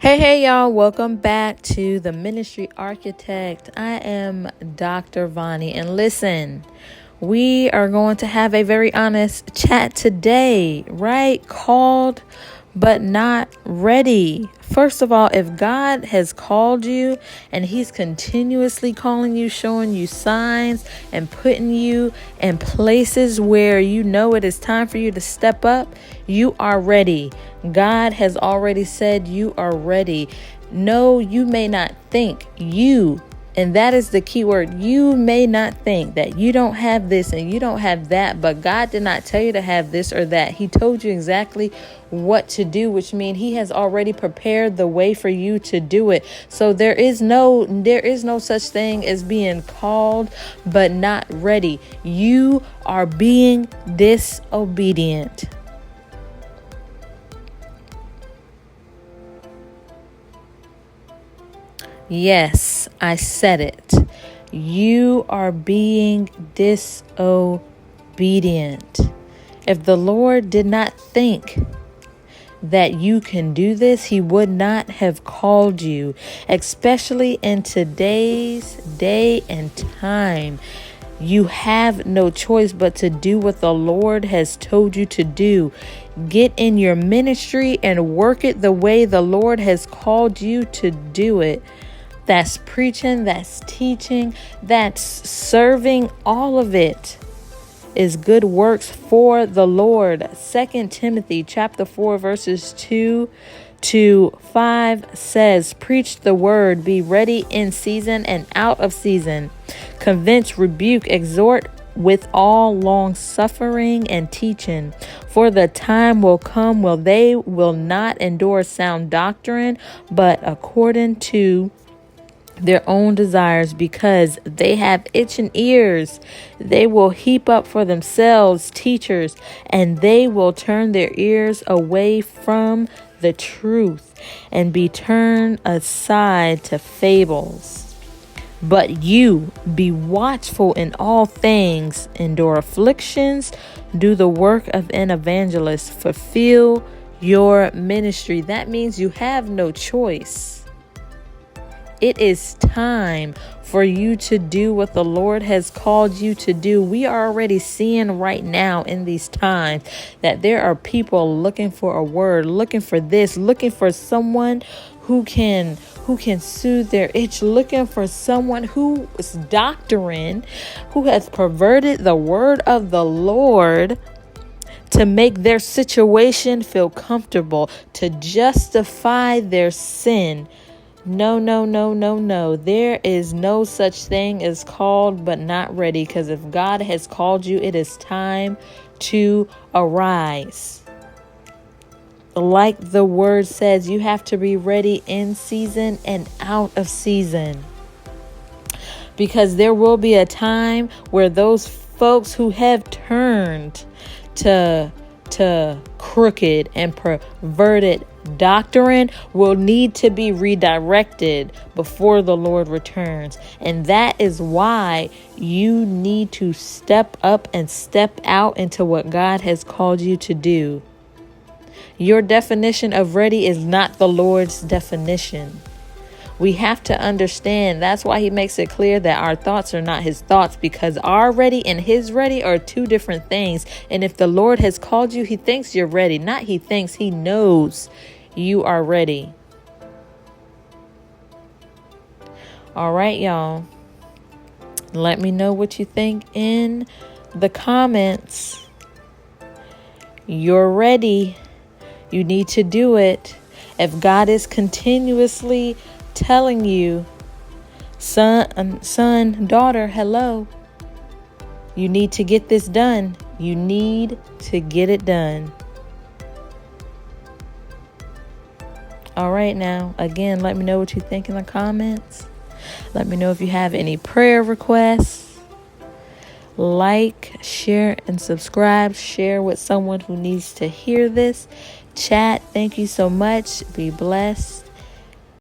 Hey, y'all. Welcome back to the Ministry Architect. I am Dr. Vani. And listen, we are going to have a very honest chat today, right? Called but not ready. First of all, if God has called you and he's continuously calling you, showing you signs and putting you in places where you know it is time for you to step up, you are ready. God has already said you are ready. No, you may not think and that is the key word. You may not think that you don't have this and you don't have that, but God did not tell you to have this or that. He told you exactly what to do, which means he has already prepared the way for you to do it. So there is no such thing as being called but not ready. You are being disobedient. Yes, I said it. You are being disobedient. If the Lord did not think that you can do this, he would not have called you, especially in today's day and time. You have no choice but to do what the Lord has told you to do. Get in your ministry and work it the way the Lord has called you to do it. That's preaching, that's teaching, that's serving. All of it is good works for the Lord. 2 Timothy chapter 4 verses 2-5 says, preach the word, be ready in season and out of season. Convince, rebuke, exhort with all long suffering and teaching. For the time will come when they will not endure sound doctrine, but according to their own desires, because they have itching ears, they will heap up for themselves teachers, and they will turn their ears away from the truth and be turned aside to fables. But you be watchful in all things, endure afflictions, do the work of an evangelist, fulfill your ministry. That means you have no choice. It is time for you to do what the Lord has called you to do. We are already seeing right now in these times that there are people looking for a word, looking for this, looking for someone who can soothe their itch, looking for someone who is doctrine, who has perverted the word of the Lord to make their situation feel comfortable, to justify their sin. No. There is no such thing as called but not ready, because if God has called you, it is time to arise. Like the word says, you have to be ready in season and out of season. Because there will be a time where those folks who have turned to crooked and perverted doctrine will need to be redirected before the Lord returns. And that is why you need to step up and step out into what God has called you to do. Your definition of ready is not the Lord's definition. We have to understand. That's why he makes it clear that our thoughts are not his thoughts, because our ready and his ready are two different things. And if the Lord has called you, he thinks you're ready. Not he thinks, he knows you are ready. All right, y'all. Let me know what you think in the comments. You're ready. You need to do it. If God is continuously telling you, son, daughter, hello, you need to get this done. You need to get it done. All right, now, again, let me know what you think in the comments. Let me know if you have any prayer requests. Like, share, and subscribe. Share with someone who needs to hear this. Chat, thank you so much. Be blessed.